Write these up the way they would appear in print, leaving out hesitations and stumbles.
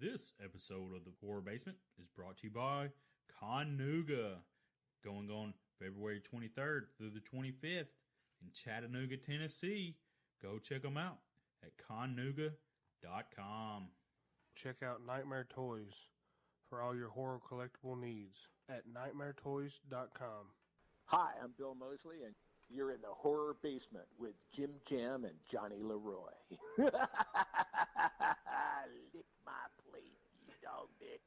This episode of the Horror Basement is brought to you by Connuga, going on February 23rd through the 25th in Chattanooga, Tennessee. Go check them out at connuga.com. Check out Nightmare Toys for all your horror collectible needs at nightmaretoys.com. Hi, I'm Bill Mosley, and you're in the Horror Basement with Jim Jam and Johnny Leroy. Lick my plate, you dog dick.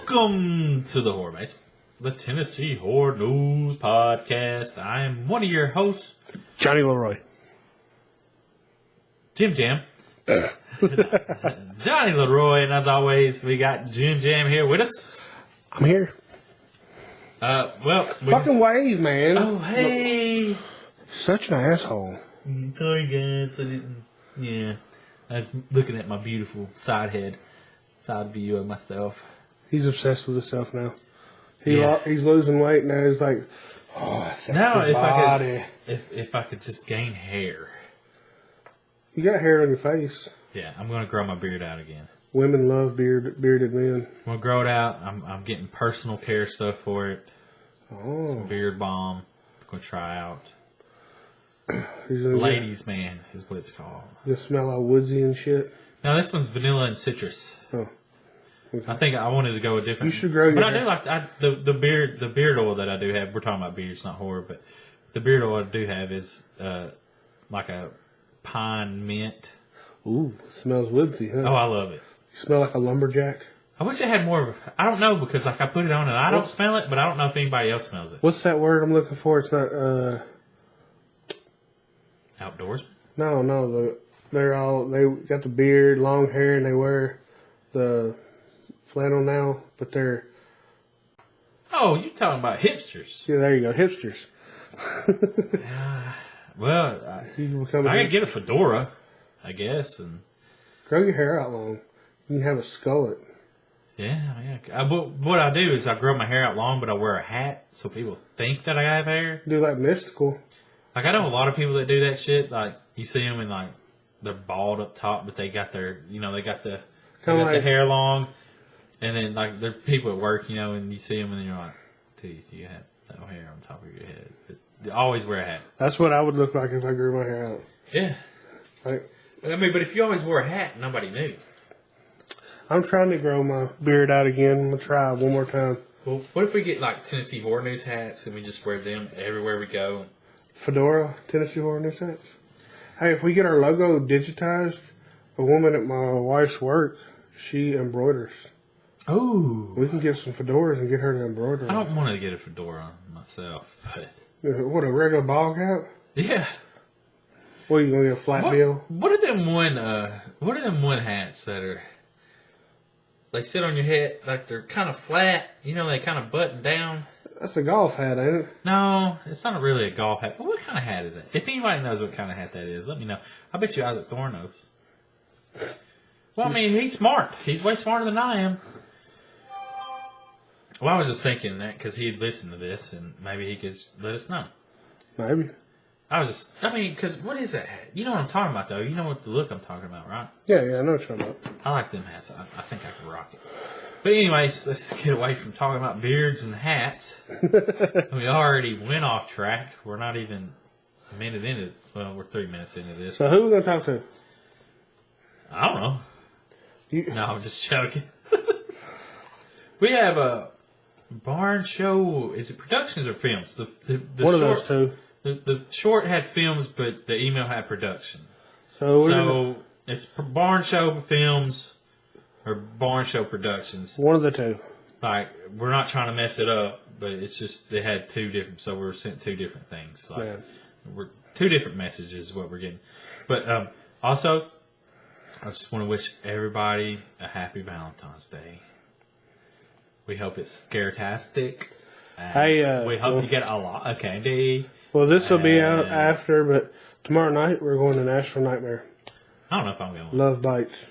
Welcome to the Horror Basement, the Tennessee Horror News Podcast. I am one of your hosts, Johnny Leroy. Jim Jam. Johnny Leroy, and as always, we got Jim Jam here with us. I'm here. Fucking wave, man. Oh, hey. Such an asshole. Sorry, guys. I was looking at my beautiful side view of myself. He's obsessed with himself now. He's losing weight now. He's like, Now, body. if I could just gain hair. You got hair on your face. Yeah, I'm going to grow my beard out again. Women love bearded men. I'm going to grow it out. I'm getting personal care stuff for it. Oh. Some beard balm. I'm going to try out. He's Ladies Man is what it's called. You smell all woodsy and shit. Now, this one's vanilla and citrus. Oh. Okay. I think I wanted to go a different. You should grow your But I hair. do like the beard oil that I do have. We're talking about beards, not horror, but the beard oil I do have is like a pine mint. Ooh, smells woodsy, huh? Oh, I love it. You smell like a lumberjack. I wish it had more of. I don't know because like I put it on and I don't smell it, but I don't know if anybody else smells it. What's that word I'm looking for? It's not. Outdoors. No. They got the beard, long hair, and they wear the flannel now, but they're. Oh, you're talking about hipsters. Yeah, there you go, hipsters. Well, I could get a fedora, I guess, and grow your hair out long. You can have a skullet. yeah. What I do is I grow my hair out long, but I wear a hat so people think that I have hair. Do like mystical. Like I know a lot of people that do that shit. Like you see them and like they're bald up top, but they got their, they got the hair long, and then like they're people at work, and you see them and then you're like, dude, you have no hair on top of your head. But they always wear a hat. That's what I would look like if I grew my hair out. Yeah. Like, but if you always wore a hat, nobody knew. I'm trying to grow my beard out again. I'm gonna try one more time. Well, what if we get like Tennessee Horror News hats and we just wear them everywhere we go? Fedora, Tennessee Horror News hats. Hey, if we get our logo digitized, a woman at my wife's work, she embroiders. Oh. We can get some fedoras and get her to embroider. I don't want to get a fedora myself, but... What, a regular ball cap? Yeah. What, you gonna get a flat bill? What are them one hats that are... They sit on your head like they're kind of flat, they kind of button down. That's a golf hat, ain't it? No, it's not really a golf hat. But what kind of hat is it? If anybody knows what kind of hat that is, let me know. I bet you Isaac Thorne knows. Well, I mean, he's smart. He's way smarter than I am. Well, I was just thinking that because he'd listen to this and maybe he could let us know. Maybe. Because what is that hat? You know what I'm talking about, though. You know what the look I'm talking about, right? Yeah, I know what you're talking about. I like them hats. I think I can rock it. But anyways, let's get away from talking about beards and hats. We already went off track. We're not even a minute into it. Well, we're 3 minutes into this. So who are we going to talk to? I don't know. No, I'm just joking. We have a Barnshow. Is it productions or films? The One short, of those two. The short had films, but the email had production. So it's Barnshow Films or Barnshow Productions. One of the two. Like, we're not trying to mess it up, but it's just they had two different, so we're sent two different things. Like, we're two different messages is what we're getting. But also, I just want to wish everybody a happy Valentine's Day. We hope it's scaretastic. We hope you get a lot of candy. Well, this will be out after, but tomorrow night we're going to Nashville Nightmare. I don't know if I'm going. Love Bites.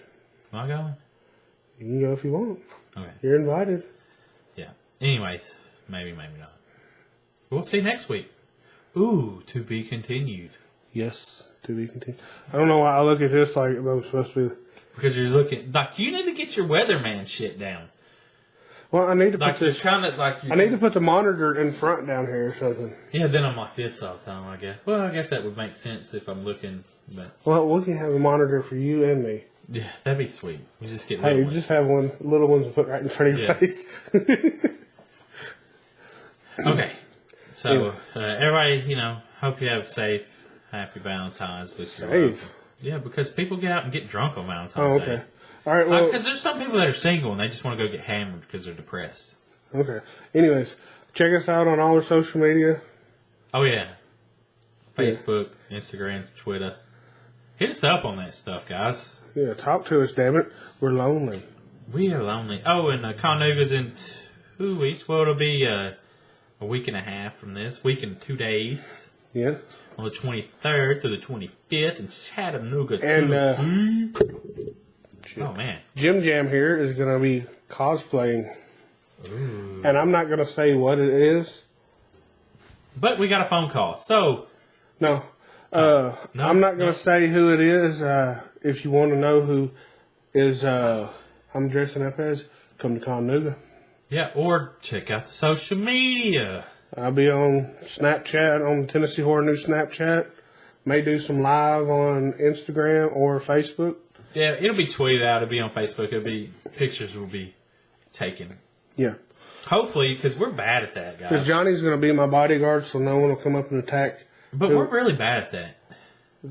Am I going? You can go if you want. Okay. You're invited. Yeah. Anyways, maybe not. We'll see next week. Ooh, to be continued. Yes, to be continued. I don't know why I look at this like I'm supposed to be. Because you're looking like you need to get your weatherman shit down. Well, I need to Like put this. kind of like I need to put the monitor in front down here or something. Yeah, then I'm like this all the time. I guess. Well, I guess that would make sense if I'm looking. But Well, we can have a monitor for you and me. yeah, that'd be sweet. You just get Hey, little you ones. just have one little ones to put right in front of your Yeah. face. Okay. So everybody, hope you have safe, happy Valentine's with your Safe? love. Yeah, because people get out and get drunk on Valentine's Oh, Day. okay. All right. Well, Because there's some people that are single and they just want to go get hammered because they're depressed. okay. Anyways, check us out on all our social media. Oh yeah, Facebook, Instagram, Twitter. Hit us up on that stuff, guys. Yeah, talk to us, damn it. We're lonely. We are lonely. Oh, and Conuga's in 2 weeks. Well, it'll be a week and a half from this. Week and 2 days. Yeah. On the 23rd to the 25th in Chattanooga, And, Tennessee. Oh, man. Jim Jam here is going to be cosplaying. Ooh. And I'm not going to say what it is. But we got a phone call. So, No. No, I'm not going no. to say who it is. If you want to know who is I'm dressing up as, come to Conuga. yeah, or check out the social media. I'll be on Snapchat, on Tennessee Horror News Snapchat. May do some live on Instagram or Facebook. Yeah, it'll be tweeted out. It'll be on Facebook. Pictures will be taken. Yeah. Hopefully, because we're bad at that, Because guys. Johnny's going to be my bodyguard, so no one will come up and attack But we're really bad at that.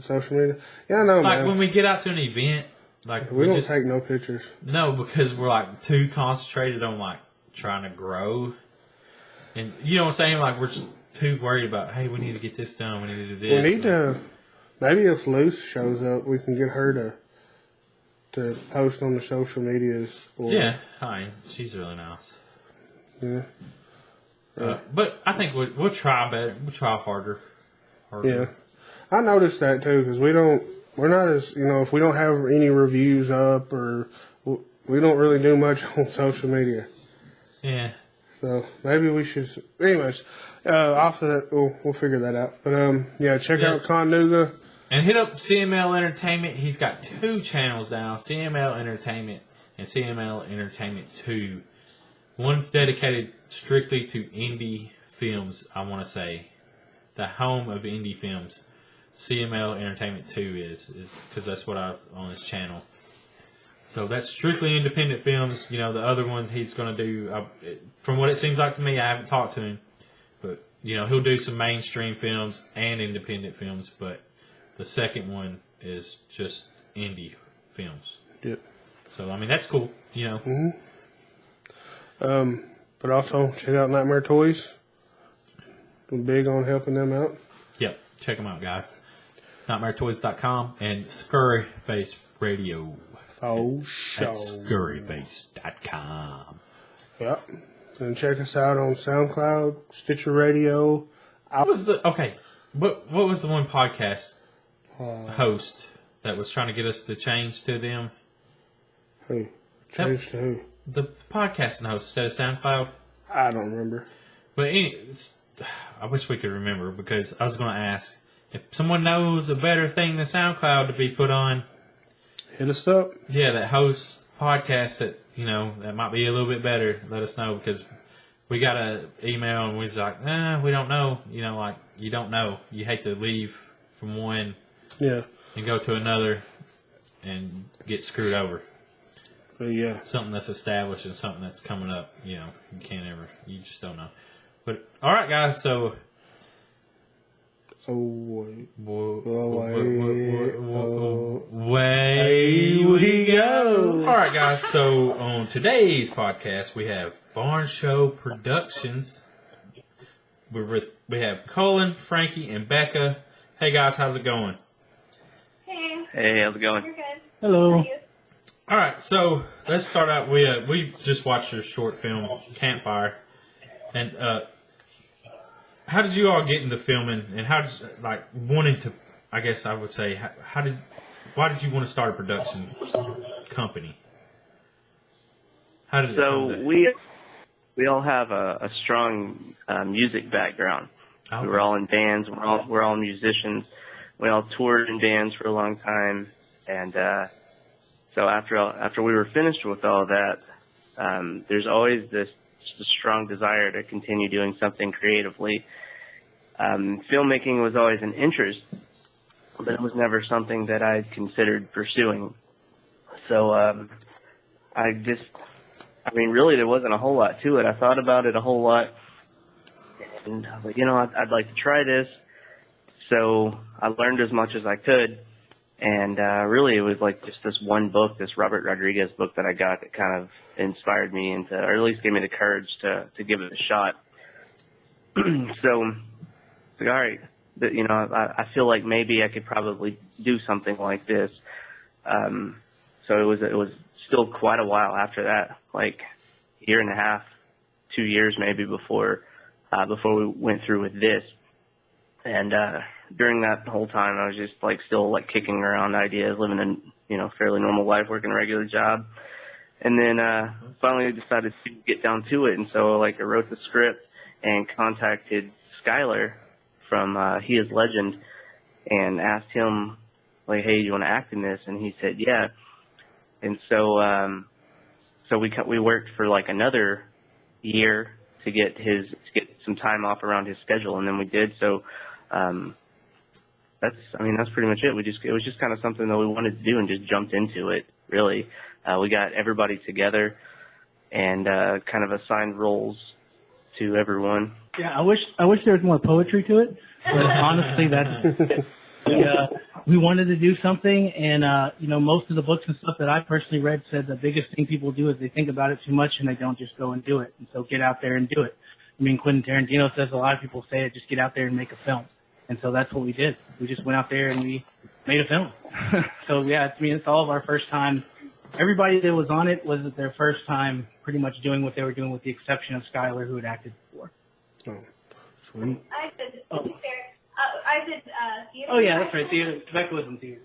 social media. Yeah, I know, Like man. when we get out to an event, like We don't just take no pictures. no, because we're like too concentrated on like trying to grow, and you know what I'm saying. Like we're just too worried about, hey, we need to get this done. We need to do this. We need to, maybe if Luce shows up, we can get her to post on the social medias. Or, Yeah, hi. She's really nice. Yeah. But I think we'll try better. We'll try harder. Yeah. I noticed that too, because we're not as, if we don't have any reviews up or we don't really do much on social media. Yeah. So maybe we should, anyways, after that, we'll figure that out. But, yeah, check out Conuga. And hit up CML Entertainment. He's got 2 channels now, CML Entertainment and CML Entertainment 2. One's dedicated strictly to indie films, I want to say. The home of indie films. CML Entertainment 2 is because that's what I on his channel. So that's strictly independent films. The other one he's going to do, from what it seems like to me, I haven't talked to him, but he'll do some mainstream films and independent films. But the second one is just indie films. Yep. So I mean that's cool. Mm-hmm. But also check out Nightmare Toys. We're big on helping them out. Yep. Check them out, guys. NightmareToys.com and Scurryface Radio. Oh, At Scurryface.com. Yep. And check us out on SoundCloud, Stitcher Radio. What was the What was the one podcast host that was trying to get us to change to them? Who? Change to who? The podcasting host instead of SoundCloud. I don't remember. But I wish we could remember because I was going to ask if someone knows a better thing than SoundCloud to be put on. Hit us up. Yeah, that hosts podcasts that that might be a little bit better. Let us know because we got an email and we was like, we don't know. Like you don't know. You hate to leave from one, Yeah. and go to another and get screwed over. But yeah. Something that's established and something that's coming up. You just don't know. But all right, guys. So. Away we go. All right, guys. So on today's podcast, we have Barnshow Productions. We have Cullen, Frankie, and Becca. Hey, guys, how's it going? Hey, how's it going? You're good. Hello. How are you? All right, so let's start out. We just watched your short film, Campfire, and how did you all get into filming, and how did wanting to? I guess I would say, why did you want to start a production company? How did it come to? We all have a strong music background. Okay. We were all in bands. We're all musicians. We all toured in bands for a long time, and so after we were finished with all that, there's always this strong desire to continue doing something creatively. Filmmaking was always an interest, but it was never something that I'd considered pursuing. So really there wasn't a whole lot to it. I thought about it a whole lot, and I was like, I'd like to try this. So I learned as much as I could, and really it was like just this one book, this Robert Rodriguez book that I got that kind of inspired me into, or at least gave me the courage to give it a shot. So, like, all right, I feel like maybe I could probably do something like this. So it was still quite a while after that, like a year and a half, 2 years maybe before we went through with this. And during that whole time, I was just still kicking around ideas, living a fairly normal life, working a regular job. And then finally decided to get down to it. And so I wrote the script and contacted Skylar from He Is Legend and asked him, hey, do you want to act in this? And he said, yeah. And so we worked for another year to get some time off around his schedule, and then we did. So that's pretty much it. It was just kind of something that we wanted to do and just jumped into it. Really, we got everybody together and kind of assigned roles to everyone. Yeah, I wish there was more poetry to it, but honestly, that's we wanted to do something, and most of the books and stuff that I personally read said the biggest thing people do is they think about it too much and they don't just go and do it. And so get out there and do it. Quentin Tarantino says, a lot of people say it, just get out there and make a film. And so that's what we did. We just went out there and we made a film. So yeah, it's all of our first time. Everybody that was on it was their first time pretty much doing what they were doing, with the exception of Skylar, who had acted before. Oh, sweet. I did theater. Oh yeah, that's right. Theater. Becca was in theater.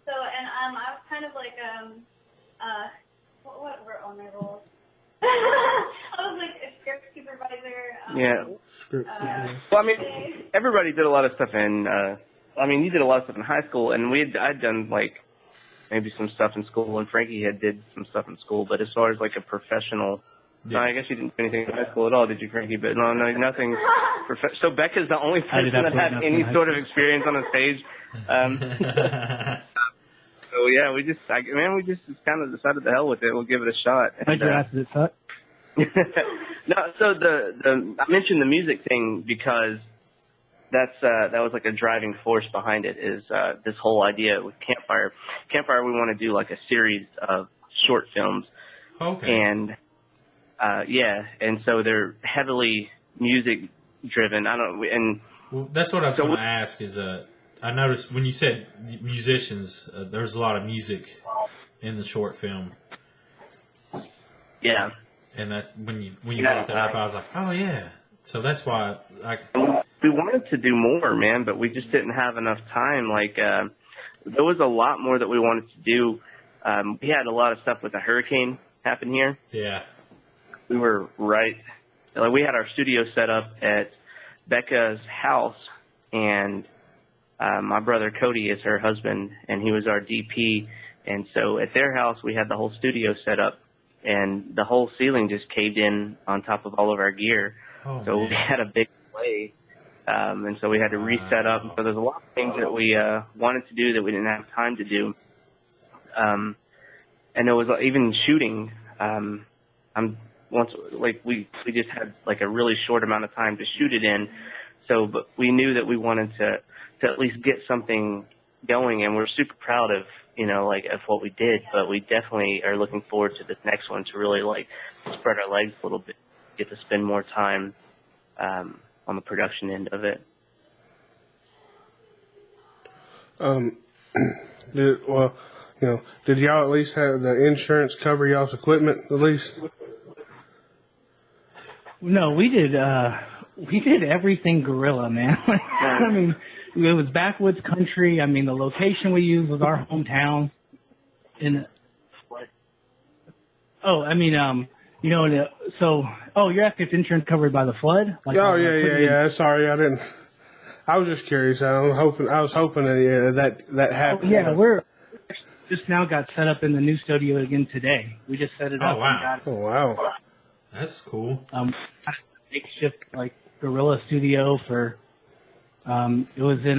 So, and I was kind of what were all my roles? I was a script supervisor. Yeah. Script supervisor. Well, everybody did a lot of stuff in. You did a lot of stuff in high school, and I'd done maybe some stuff in school, and Frankie did some stuff in school. But as far as a professional. No, I guess you didn't do anything in high school at all, did you, Frankie? But no, nothing. So Becca's the only person that had any sort of experience on a stage. So yeah, we just kind of decided the hell with it. We'll give it a shot. How'd your ass did it suck? No, so I mentioned the music thing because that was a driving force behind it. Is this whole idea with Campfire? Campfire, we want to do a series of short films. Okay. And and so they're heavily music driven. Well, that's what I was going to ask. Is I noticed when you said musicians, there's a lot of music in the short film. Yeah. And that's when you brought that up, I was like, oh yeah. So that's why we wanted to do more, man, but we just didn't have enough time. There was a lot more that we wanted to do. We had a lot of stuff with the hurricane happen here. Yeah. We were we had our studio set up at Becca's house, and my brother Cody is her husband, and he was our DP. And so at their house, we had the whole studio set up, and the whole ceiling just caved in on top of all of our gear. Oh, so man. we had a big delay, and so we had to reset up. So there's a lot of things that we wanted to do that we didn't have time to do. And there was even shooting. We just had a really short amount of time to shoot it in. So, but we knew that we wanted to at least get something going, and we're super proud of, of what we did, but we definitely are looking forward to this next one to really spread our legs a little bit, get to spend more time, on the production end of it. Did y'all at least have the insurance cover y'all's equipment at least? No, we did. We did everything guerrilla, man. I mean, it was backwoods country. I mean, the location we used was our hometown. You're asking if insurance covered by the flood? Like, yeah. Sorry, I didn't. I was just curious. I was hoping that happened. We're just now got set up in the new studio again today. We just set it up. Wow. Oh, wow. That's cool. Makeshift guerrilla studio for. It was in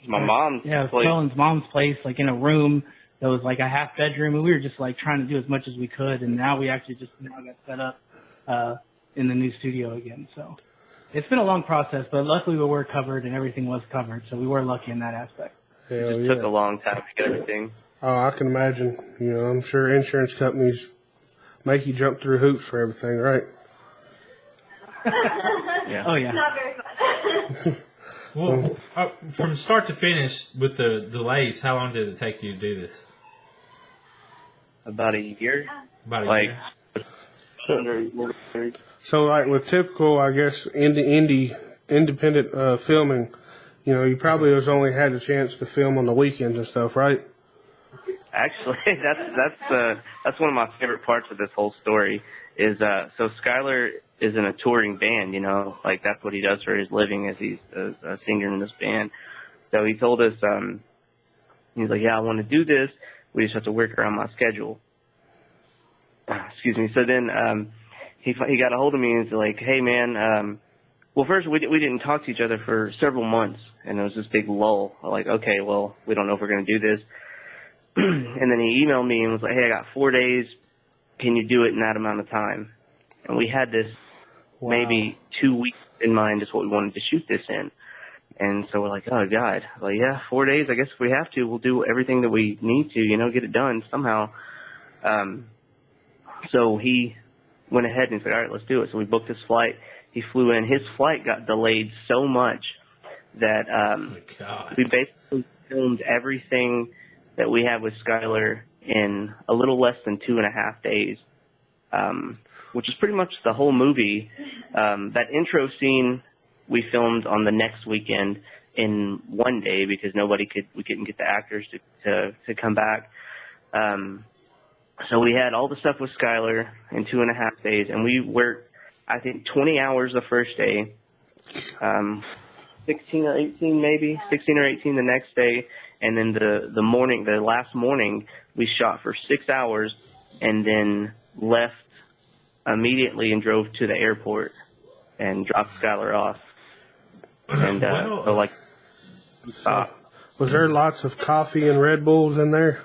my mom's place. Cullen's mom's place, like in a room that was like a half bedroom, and we were just like trying to do as much as we could, and now we actually just now got set up in the new studio again. So it's been a long process, but luckily we were covered and everything was covered, so we were lucky in that aspect. It just took a long time to get everything. Oh, I can imagine. I'm sure insurance companies make you jump through hoops for everything, right? Yeah. Oh, yeah. Not very fun. Well, from start to finish with the delays, how long did it take you to do this? About a year. About a year. So, like with typical, I guess, independent filming, you probably only had the chance to film on the weekends and stuff, right? Actually, that's one of my favorite parts of this whole story. Is so Skylar is in a touring band, like that's what he does for his living, as he's a singer in this band. So he told us, he's like, yeah, I want to do this. We just have to work around my schedule. Excuse me. So then he got a hold of me and he's like, hey man, well first we didn't talk to each other for several months, and it was this big lull. I'm like, okay, well we don't know if we're gonna do this. And then he emailed me and was like, hey, I got 4 days. Can you do it in that amount of time? And we had this maybe 2 weeks in mind is what we wanted to shoot this in. And so we're like, oh, God. Like, yeah, 4 days. I guess if we have to, we'll do everything that we need to, get it done somehow. So he went ahead and said, all right, let's do it. So we booked his flight. He flew in. His flight got delayed so much that we basically filmed everything that we had with Skylar in a little less than 2.5 days, which is pretty much the whole movie. That intro scene we filmed on the next weekend in 1 day because we couldn't get the actors to come back. So we had all the stuff with Skylar in 2.5 days, and we worked, I think, 20 hours the first day, 16 or 18 maybe, 16 or 18 the next day. And then the last morning, we shot for 6 hours and then left immediately and drove to the airport and dropped Skylar off. And stopped. Was there lots of coffee and Red Bulls in there?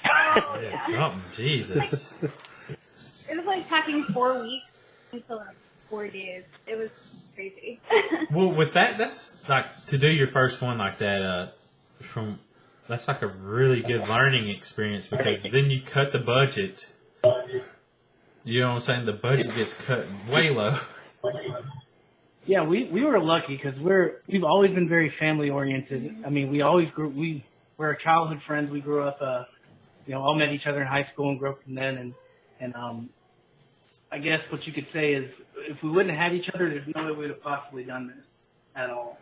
Yeah, something. Jesus. It was like packing 4 weeks until like 4 days. It was crazy. Well, with that's like to do your first one like that. That's like a really good learning experience because then you cut the budget. You know what I'm saying? The budget gets cut way low. Yeah, we were lucky because we've always been very family oriented. I mean, we're childhood friends. We grew up, all met each other in high school and grew up from then. And I guess what you could say is if we wouldn't have had each other, there's no way we would have possibly done this at all.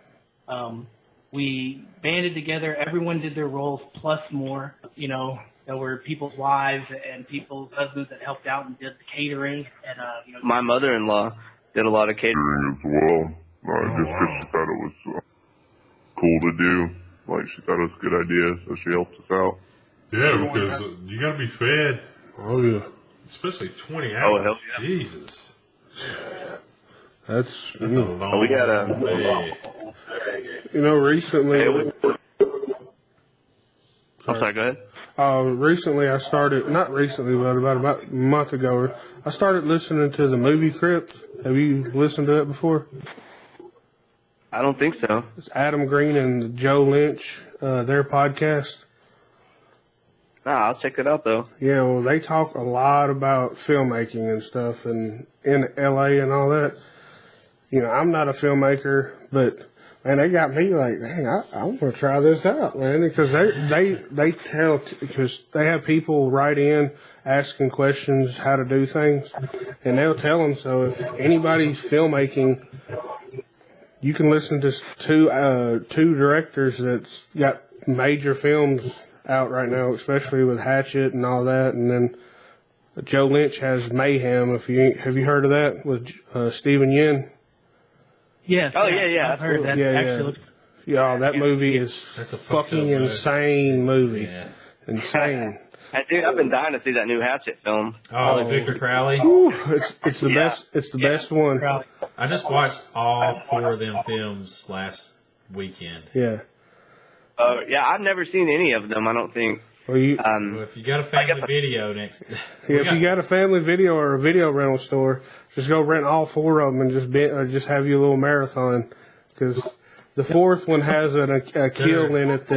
We banded together. Everyone did their roles plus more. There were people's wives and people's husbands that helped out and did the catering. And my mother-in-law did a lot of catering as well. She thought it was cool to do. Like, she thought it was a good idea, so she helped us out. Yeah, because you got to be fed. Oh, yeah. Especially 20 hours. Oh, hell yeah. Jesus. That's a long we got day. Recently... I'm sorry, go ahead. Recently I started, not recently, but about a month ago, I started listening to the Movie Crypt. Have you listened to it before? I don't think so. It's Adam Green and Joe Lynch, their podcast. I'll check it out, though. Yeah, well, they talk a lot about filmmaking and stuff and in LA and all that. I'm not a filmmaker, but And they got me like, dang, I want to try this out, man, because they tell, because they have people write in asking questions how to do things, and they'll tell them. So if anybody's filmmaking, you can listen to two directors that's got major films out right now, especially with Hatchet and all that, and then Joe Lynch has Mayhem. Have you heard of that with Stephen Yen? Yes. Oh, yeah. I've heard that. Yeah, that movie is That's a fucking insane movie. Yeah. Insane. I've been dying to see that new Hatchet film. Oh, Victor Crowley. Whew, it's the best. It's the best one. I just watched all 4 of them films last weekend. Yeah. Yeah, I've never seen any of them, I don't think. Well, Well, if you got a family video next, if you got a family video or a video rental store, just go rent all 4 of them and just have you a little marathon, because the 4th one has a kill in it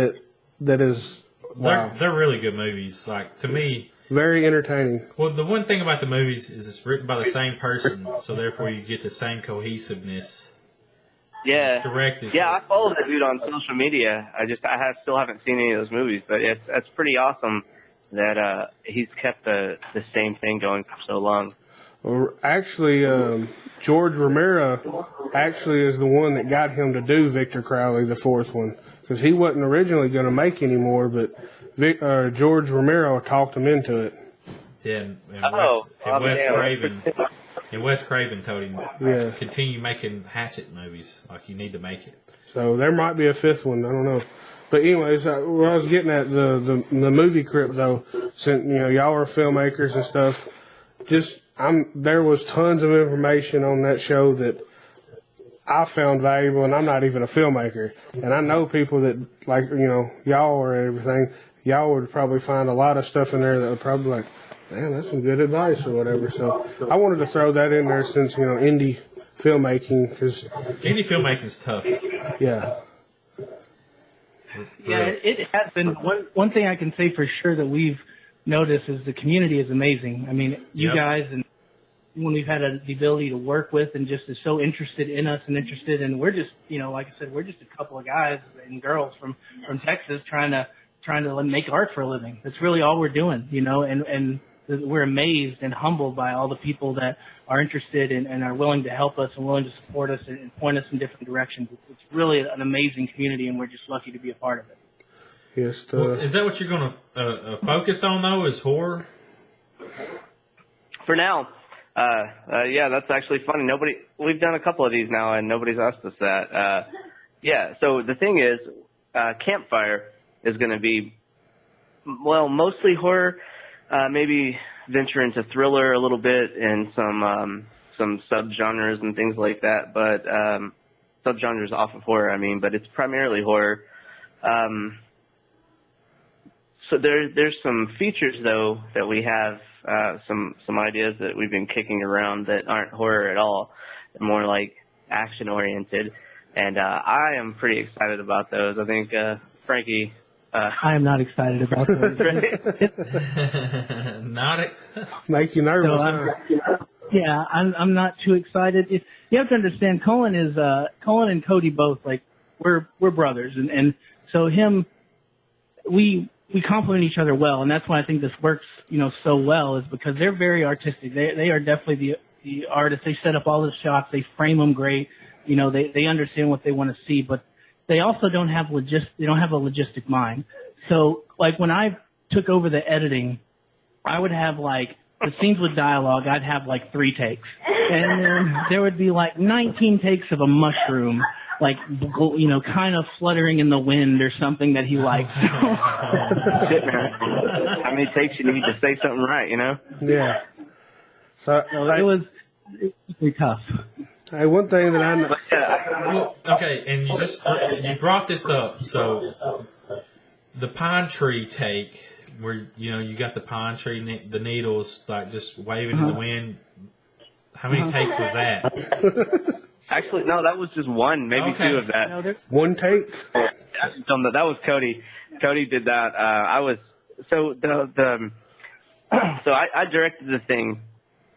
that is wow. They're really good movies. Like, to me, very entertaining. Well, the one thing about the movies is it's written by the same person, so therefore you get the same cohesiveness. Yeah. It's directed. Yeah, I follow the dude on social media. I still haven't seen any of those movies, but it's pretty awesome that he's kept the same thing going for so long. Well, actually, George Romero actually is the one that got him to do Victor Crowley, the 4th one, because he wasn't originally going to make any more, but George Romero talked him into it. Yeah, and Wes Craven told him, continue making Hatchet movies. Like, you need to make it. So there might be a 5th one. I don't know. But anyways, what I was getting at, the movie crypt, though, since, y'all are filmmakers and stuff, there was tons of information on that show that I found valuable, and I'm not even a filmmaker. And I know people that, like, y'all or everything, y'all would probably find a lot of stuff in there that would probably like, man, that's some good advice or whatever. So I wanted to throw that in there since, indie filmmaking, because indie filmmaking's tough. Yeah. Yeah, it has been. One thing I can say for sure that we've noticed is the community is amazing. I mean, you guys, and when we've had the ability to work with and just is so interested in us and interested in, we're just, like I said, we're just a couple of guys and girls from Texas trying to make art for a living. That's really all we're doing, and we're amazed and humbled by all the people that are interested and are willing to help us and willing to support us and point us in different directions. It's really an amazing community, and we're just lucky to be a part of it. Yes. Is that what you're going to focus on, though, is horror? For now. Yeah, that's actually funny. We've done a couple of these now, and nobody's asked us that. Yeah, so the thing is, Campfire is going to be, mostly horror, maybe venture into thriller a little bit and some subgenres and things like that, but subgenres off of horror, but it's primarily horror. So there's some features, though, that we have, some ideas that we've been kicking around that aren't horror at all. They're more like action-oriented, and I am pretty excited about those. I think Frankie... I am not excited about those. Make you nervous. So I'm not too excited. You have to understand, Cullen and Cody both, like, we're brothers, and so we complement each other well, and that's why I think this works, so well, is because they're very artistic. They are definitely the artists. They set up all the shots. They frame them great. They understand what they want to see, but they also don't have a logistic mind. So, like, when I took over the editing, I would have, like, the scenes with dialogue, I'd have, like, 3 takes. And then there would be, like, 19 takes of a mushroom, like, kind of fluttering in the wind or something that he likes. How many takes you need to say something right, Yeah. So it was pretty tough. Hey, one thing that I know. Well, okay, and you brought this up. So the pine tree take, where you got the pine tree, the needles like just waving in the wind. How many takes was that? Actually, no, that was just one, maybe 2 of that. One take. That was Cody. Cody did that. I directed the thing.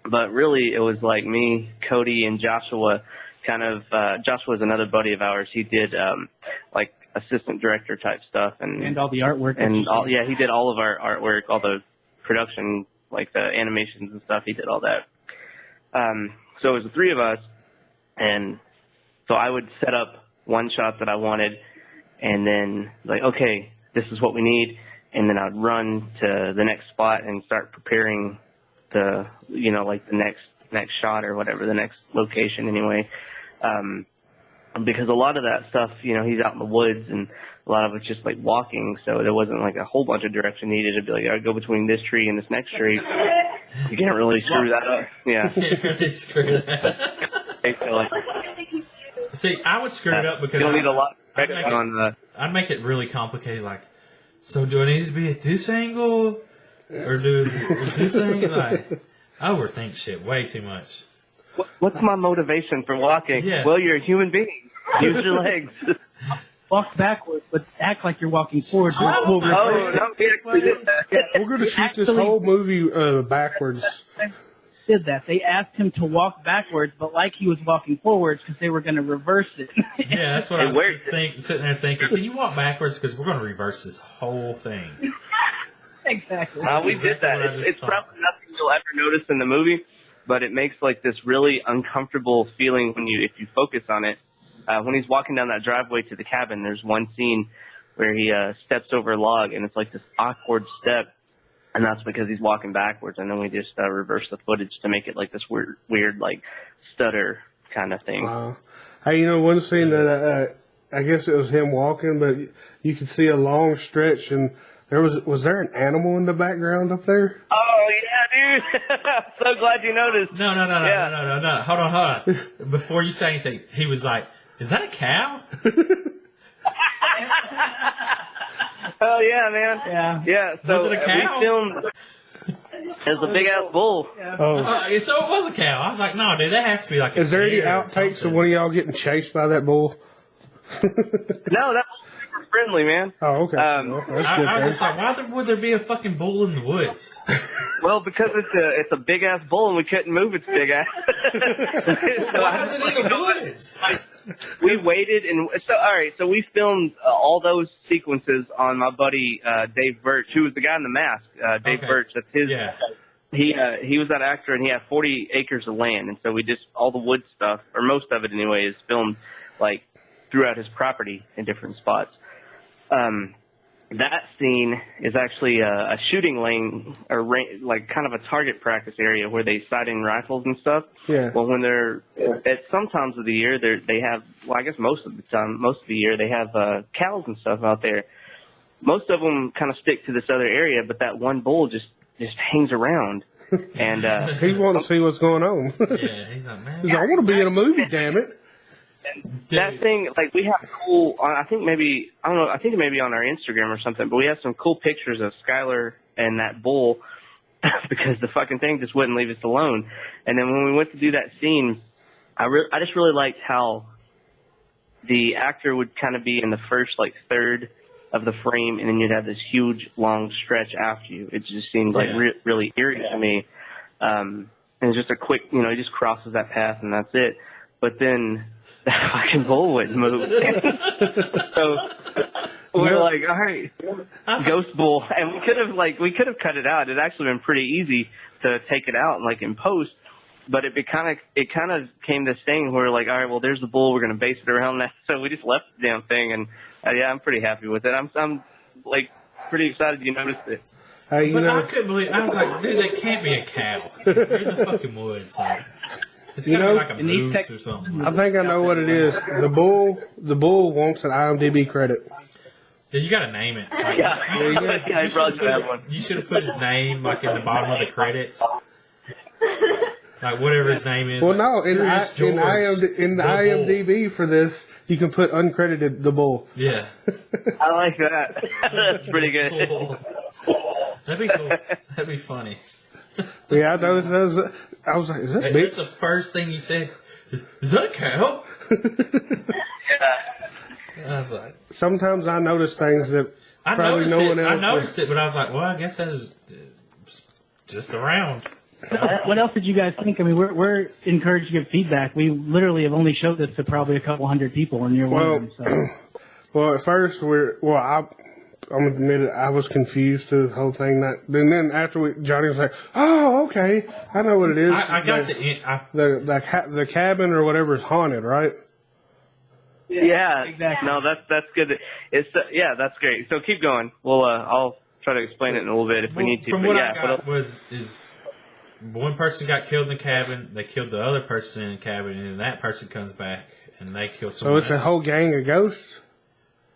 But really, it was like me, Cody, and Joshua kind of, Josh was another buddy of ours. He did, like assistant director type stuff and all the artwork. And all, yeah, he did all of our artwork, all the production, like the animations and stuff. He did all that. So it was the three of us. And so I would set up one shot that I wanted and then like, okay, this is what we need. And then I'd run to the next spot and start preparing the, you know, like the next shot or whatever, the next location anyway. Because a lot of that stuff, you know, he's out in the woods and a lot of it's just like walking. So there wasn't like a whole bunch of direction needed to be like, I go between this tree and this next tree. You can't really screw that up. Yeah. Can't really screw that. So, like, see, I would screw it up because you don't need a lot of credit on I'd make it really complicated. Like, so do I need to be at this angle or do this angle? Like, I overthink shit way too much. What's my motivation for walking? Yeah. Well, you're a human being. Use your legs. Walk backwards, but act like you're walking forward. No, we actually did that. We're going to shoot this whole movie backwards. Did that. They asked him to walk backwards, but like he was walking forwards because they were going to reverse it. Yeah, that's what I was just sitting there thinking. Can you walk backwards? Because we're going to reverse this whole thing. Exactly. We did that. It's probably nothing you'll ever notice in the movie, but it makes like this really uncomfortable feeling when if you focus on it. When he's walking down that driveway to the cabin, there's one scene where he steps over a log, and it's like this awkward step, and that's because he's walking backwards. And then we just reverse the footage to make it like this weird like stutter kind of thing. Hey, you know, one scene that I guess it was him walking, but you could see a long stretch, and was there an animal in the background up there? Oh yeah, dude! I'm so glad you noticed. No. Hold on. Before you say anything, he was like, "Is that a cow?" Oh yeah, man. Yeah. So was it a cow? We filmed. It was a big ass bull. So it was a cow. I was like, "No, dude, that has to be like." Is there any outtakes of one of y'all getting chased by that bull? No, that was super friendly, man. Oh, okay. Well, that's good. I was just like, why would there be a fucking bull in the woods? Well, because it's a big ass bull and we couldn't move its big ass. Why is it in the woods? We waited and so we filmed all those sequences on my buddy Dave Birch, who was the guy in the mask. Dave Birch, that's his. Yeah. He was that actor and he had 40 acres of land, and so we just all the wood stuff, or most of it anyway, is filmed like throughout his property in different spots. That scene is actually a shooting lane, or like kind of a target practice area where they sight in rifles and stuff. Yeah. Well, when they're at some times of the year, they have. Well, I guess most of the year they have cows and stuff out there. Most of them kind of stick to this other area, but that one bull just hangs around. And he wants to see what's going on. Yeah, he's like, man. He's like, I want to be in a movie, damn it. That thing, like, we have cool, I think it may be on our Instagram or something, but we have some cool pictures of Skylar and that bull because the fucking thing just wouldn't leave us alone. And then when we went to do that scene, I just really liked how the actor would kind of be in the first, like, third of the frame, and then you'd have this huge, long stretch after you. It just seemed, like, really eerie to me. And it's just a quick, he just crosses that path, and that's it. But then that fucking bull wouldn't move. So we're like, all right, ghost bull. And we could have cut it out. It'd actually been pretty easy to take it out, like, in post. But it kind of came this thing where we're like, all right, well, there's the bull. We're going to base it around that. So we just left the damn thing. And I'm pretty happy with it. I'm like pretty excited you noticed it. Hey, I couldn't believe. I was like, dude, that can't be a cow. They're in the fucking woods. Like, it's gotta be like a moose or something. I think I know what it is. The bull wants an IMDb credit. Yeah, you gotta name it. Like, I probably should have one. You should have put his name like in the bottom of the credits. Like whatever his name is. Well, like, no, in the IMDb for this, you can put uncredited the bull. Yeah. I like that. That's pretty good. Cool. That'd be cool. That'd be funny. Yeah, I noticed that. I was like, is that big? That's the first thing you said. Is that a cow? I was like, sometimes I notice things that probably no one else. I noticed it, but I was like, well, I guess that was just around. What else did you guys think? I mean, we're encouraged to give feedback. We literally have only showed this to probably a couple hundred people, and you're one of them. So. Well, at first I'm gonna admit it, I was confused to the whole thing. And then after Johnny was like, "Oh, okay, I know what it is." I got the cabin or whatever is haunted, right? Yeah, exactly. No, that's good. That's great. So keep going. Well, I'll try to explain it in a little bit if we need to. From what I got is one person got killed in the cabin. They killed the other person in the cabin, and then that person comes back and they kill someone. So it's a whole gang of ghosts.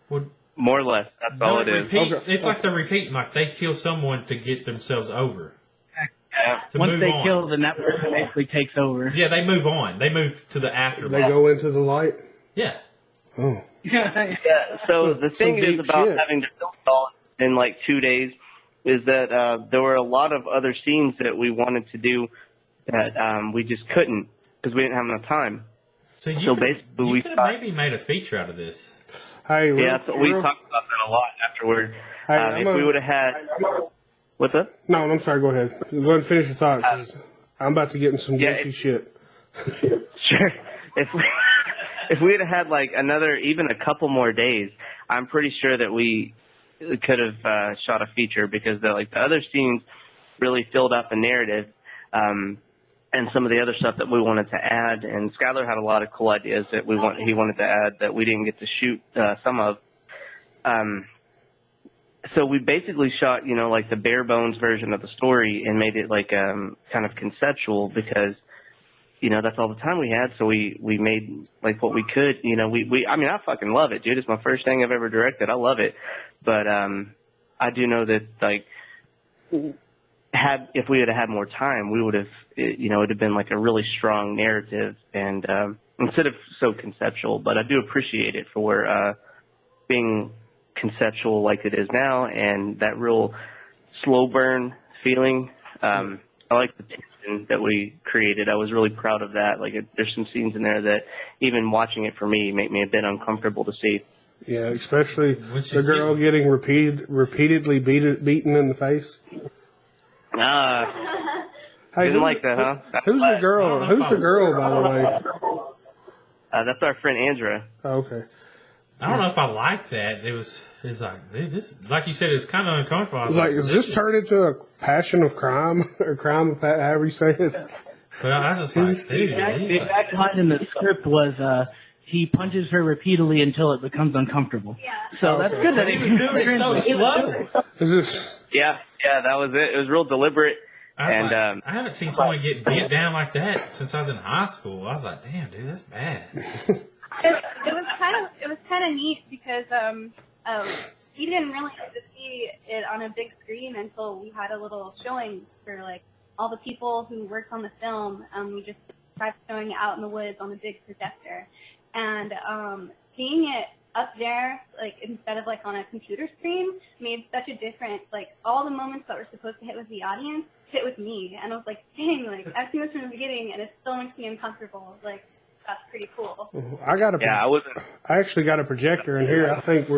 Well, more or less, that's all it is. Okay. It's like they're repeating, like they kill someone to get themselves over. Yeah. Once they kill, then that person basically takes over. Yeah, they move on. They move to the afterlife. They go into the light. Yeah. Oh. Yeah. So the thing is about having to film it all in like 2 days is that there were a lot of other scenes that we wanted to do that we just couldn't because we didn't have enough time. So basically, we could have maybe made a feature out of this. Hey, we talked about that a lot afterward. Hey, if we would have had, what's up? No, I'm sorry. Go ahead. Go ahead and finish your thought. 'Cause I'm about to get in some goofy shit. Sure. If we had had like even a couple more days, I'm pretty sure that we could have shot a feature because the other scenes really filled up the narrative. And some of the other stuff that we wanted to add, and Skylar had a lot of cool ideas that he wanted to add that we didn't get to shoot some of. So we basically shot, like the bare bones version of the story and made it like kind of conceptual because, that's all the time we had. So we made like what we could. I fucking love it, dude. It's my first thing I've ever directed. I love it, but I do know that like. If we had more time, we would have, it would have been like a really strong narrative and instead of so conceptual. But I do appreciate it for being conceptual like it is now and that real slow burn feeling. I like the tension that we created. I was really proud of that. Like there's some scenes in there that even watching it for me make me a bit uncomfortable to see. Yeah, especially the girl getting repeatedly beaten in the face. Hey, didn't like that, huh? Who's the girl? Who's the girl, by the way? That's our friend Andrea. Oh, okay. I don't know if I like that. It's like, dude, this, like you said, it's kind of uncomfortable. It's like, is this turned into a passion of crime or crime of however you say it? But I was just like, dude. The exact line in the script was, he punches her repeatedly until it becomes uncomfortable. Yeah. So that's good that he was doing it so slow. Yeah, that was it. It was real deliberate. I haven't seen someone get beat down like that since I was in high school. I was like, damn, dude, that's bad. It was kind of neat because we didn't really get to see it on a big screen until we had a little showing for like all the people who worked on the film. We just tried showing it out in the woods on the big projector, and seeing it up there, like instead of like on a computer screen, made such a difference. Like all the moments that were supposed to hit with the audience hit with me, and I was like, dang, like I've seen this from the beginning, and it still makes me uncomfortable. Like that's pretty cool. I actually got a projector in here. I think I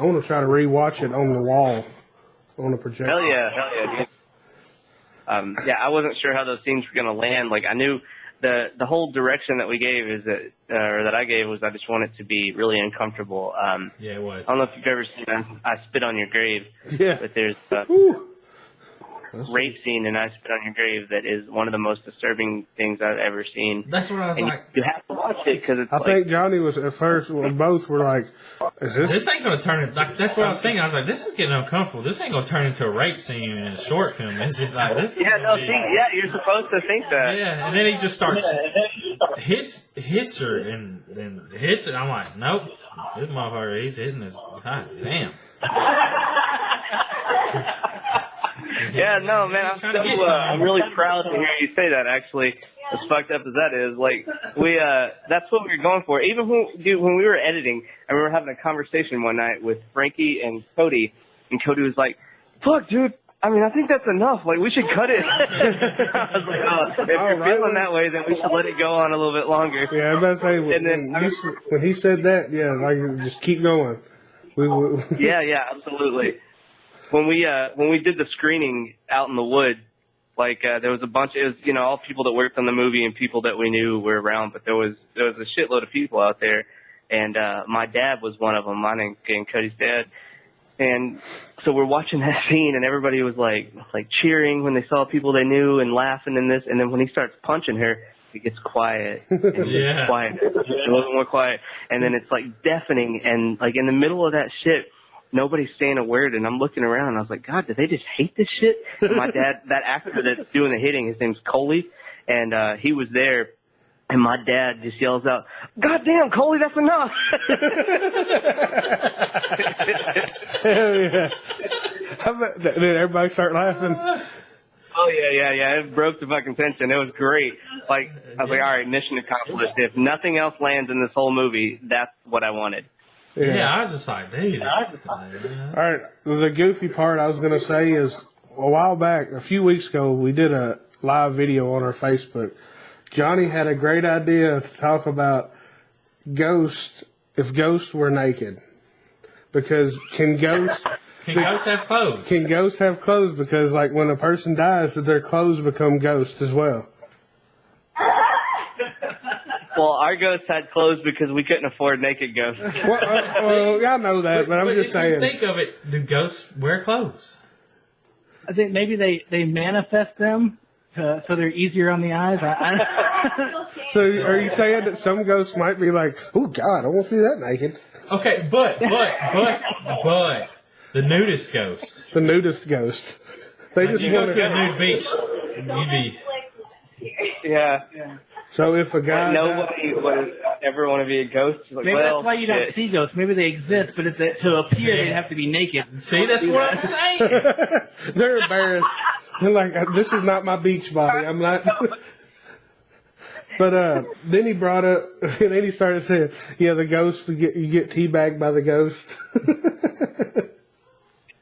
want to try to rewatch it on the wall on the projector. Hell yeah, dude. I wasn't sure how those scenes were gonna land. Like I knew. The whole direction that we gave is that I gave was I just want it to be really uncomfortable. Yeah, it was. I don't know if you've ever seen I Spit on Your Grave. Yeah. But there's a rape scene in I Spit on Your Grave that is one of the most disturbing things I've ever seen. That's what I was like. You have to watch it because it's I think Johnny was at first. Well, both were like, "Is this ain't gonna turn it?" Like that's what I was thinking. I was like, "This is getting uncomfortable. This ain't gonna turn into a rape scene in a short film." Is it like this? Yeah, you're supposed to think that. Yeah, and then he just starts hits her and then hits it. I'm like, nope, this motherfucker, he's hitting his. God damn. Yeah, no, man, I'm really proud to hear you say that, actually. As fucked up as that is, like, that's what we were going for. Even when we were editing, I remember having a conversation one night with Frankie and Cody was like, fuck, dude, I mean, I think that's enough. Like, we should cut it. I was like, if you're feeling that way, then we should let it go on a little bit longer. Yeah, I was about to say, when he said that, yeah, like, just keep going. Yeah, absolutely. When we did the screening out in the woods, Like there was a bunch. It was all people that worked on the movie and people that we knew were around. But there was a shitload of people out there, and my dad was one of them. Mine and Cody's dad. And so we're watching that scene, and everybody was like cheering when they saw people they knew and laughing and this. And then when he starts punching her, it gets quiet. And it gets quiet. A little more quiet. And then it's like deafening. And like in the middle of that shit, nobody's saying a word. And I'm looking around, and I was like, God, do they just hate this shit? And my dad, that actor that's doing the hitting, his name's Cullen, and he was there. And my dad just yells out, "God damn, Coley, that's enough!" Hell yeah. Did everybody start laughing? Oh, yeah. It broke the fucking tension. It was great. Like, I was like, all right, mission accomplished. If nothing else lands in this whole movie, that's what I wanted. Yeah, I was just like, dude. All right, the goofy part I was going to say is a while back, a few weeks ago, we did a live video on our Facebook. Johnny had a great idea to talk about ghosts, if ghosts were naked. Because can ghosts have clothes? Can ghosts have clothes? Because like when a person dies, their clothes become ghosts as well. Well, our ghosts had clothes because we couldn't afford naked ghosts. Well, I know that, but I'm just saying. If you think of it, do ghosts wear clothes? I think maybe they manifest them so they're easier on the eyes. So are you saying that some ghosts might be like, oh God, I won't see that naked? Okay, but the nudist ghost. The nudist ghost. They Like just you go want to a nude beach, you'd be. Yeah. So if a guy nobody would ever want to be a ghost. Like, Maybe that's why you don't see ghosts. Maybe they exist, but to appear, they'd have to be naked. See, that's what I'm saying. they're embarrassed. They're like, this is not my beach body. I'm not. But then he brought up, and then he started saying, yeah, the ghost, you get teabagged by the ghost.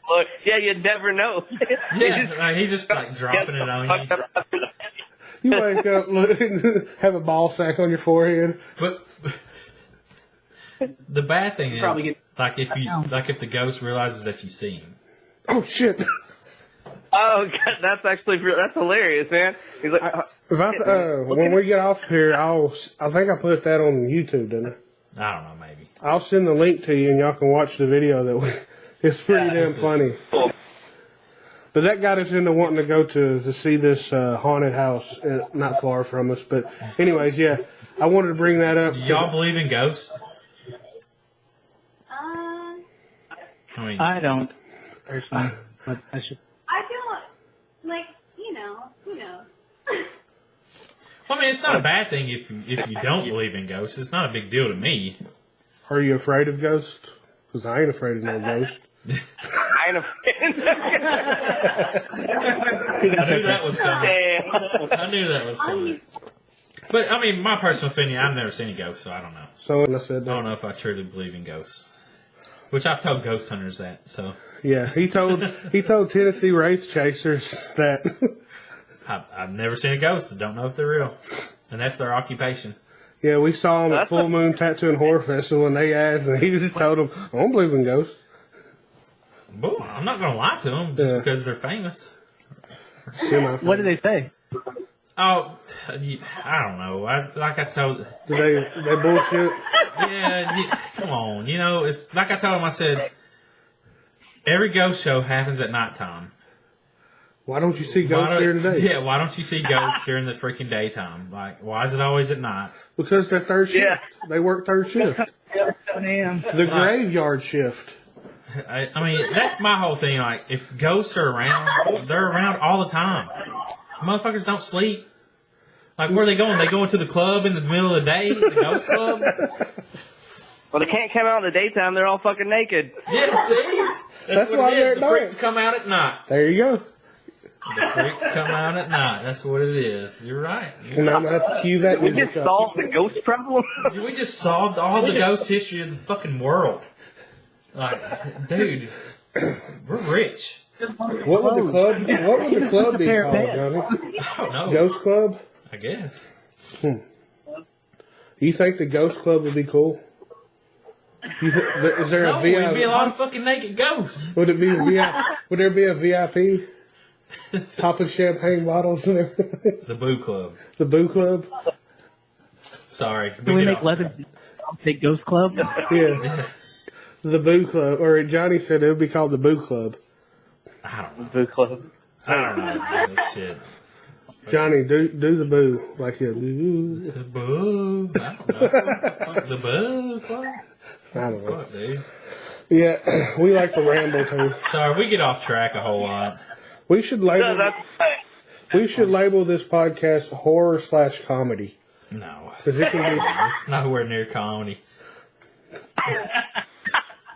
Well, yeah, you'd never know. Yeah, he's just like dropping it on you. You wake up, look, have a ball sack on your forehead. But the bad thing is, like if the ghost realizes that you see him. Oh shit! Oh, God, that's hilarious, man. He's like, when we get off here, I think I put that on YouTube, didn't I? I don't know, maybe. I'll send the link to you, and y'all can watch the video. It's pretty damn funny. Cool. But that got us into wanting to go to see this haunted house not far from us. But anyways, yeah, I wanted to bring that up. Do y'all believe in ghosts? I don't, personally, but I should. I don't, who knows? Well, I mean, it's not a bad thing if you don't believe in ghosts. It's not a big deal to me. Are you afraid of ghosts? Because I ain't afraid of no ghost. I ain't afraid. I knew that was coming. But, I mean, my personal opinion, I've never seen a ghost, so I don't know. So I said that. I don't know if I truly believe in ghosts. Which I've told ghost hunters that, so. Yeah, he told Tennessee race chasers that. I've never seen a ghost. I don't know if they're real. And that's their occupation. Yeah, we saw him at Full Moon Tattoo and Horror Festival, and they asked, and he just told them, I don't believe in ghosts. Well, I'm not going to lie to them just because they're famous. What did they say? Oh, I don't know. Like I told... Do they bullshit? Yeah, come on. You know, it's like I told him, I said, every ghost show happens at nighttime. Why don't you see ghosts during the day? Yeah, why don't you see ghosts during the freaking daytime? Like, why is it always at night? Because they're third shift. Yeah. They work third shift. 7 a.m. The graveyard shift. I mean, that's my whole thing. Like, if ghosts are around, they're around all the time. Motherfuckers don't sleep. Like, where are they going? They going to the club in the middle of the day? The ghost club? Well, they can't come out in the daytime. They're all fucking naked. Yeah, see? That's what it is. The freaks come out at night. There you go. The freaks come out at night. That's what it is. You're right. And I'm going to have to cue that. We just solved the ghost problem? We just solved all the ghost history of the fucking world. Like, dude, we're rich. What would the club be called, Johnny? I don't know. Ghost Club? I guess. You think the Ghost Club would be cool? Is there a VIP? It'd be a lot of fucking naked ghosts. Would it be VIP? Would there be a VIP? Popping champagne bottles and everything. The Boo Club. The Boo Club. Sorry. Can we make leather take Ghost Club? Yeah. The Boo Club. Or Johnny said it would be called the Boo Club. I don't know. Boo Club. I don't know. This shit. Johnny, do the boo. Like a boo. The Boo. I don't know. The Boo Club? I don't know. Fuck, dude. Yeah, we like to ramble too. Sorry, we get off track a whole lot. We should label. No, that's We should label this podcast horror/comedy. No. Because it can be. It's nowhere near comedy.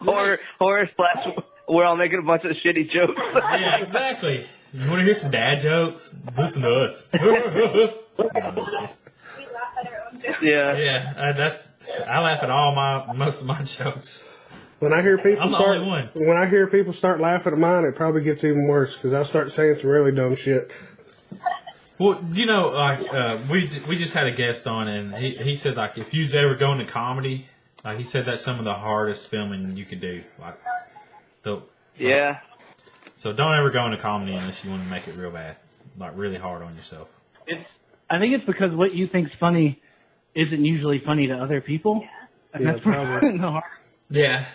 horror slash. We're all making a bunch of shitty jokes. Yeah, exactly. You want to hear some dad jokes? Listen to us. No, I'm just kidding. We laugh at our own jokes. Yeah. Yeah, I laugh at most of my jokes. When I hear people I'm the start, only one. when I hear people start laughing at mine, it probably gets even worse because I start saying some really dumb shit. Well, you know, like we just had a guest on, and he said like if you's ever going to comedy, like he said that's some of the hardest filming you could do. Like, Yeah. So don't ever go into comedy unless you want to make it real bad, like really hard on yourself. I think it's because what you think's funny isn't usually funny to other people. And Yeah, that's probably. the hard. Yeah.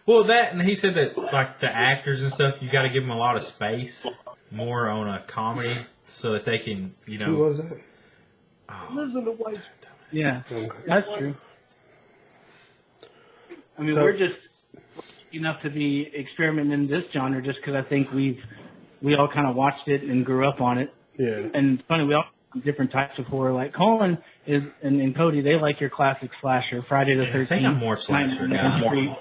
Well, that, and he said that like the actors and stuff, you got to give them a lot of space, more on a comedy, so that they can, you know. Who was that? Yeah, that's true. I mean, So- we're just enough to be experimenting in this genre just because I think we all kind of watched it and grew up on it. Yeah. And it's funny, we all have different types of horror. Like Cullen and Cody, they like your classic slasher, Friday the 13th. I think I'm more slasher Nightmare on guy. Elm Street,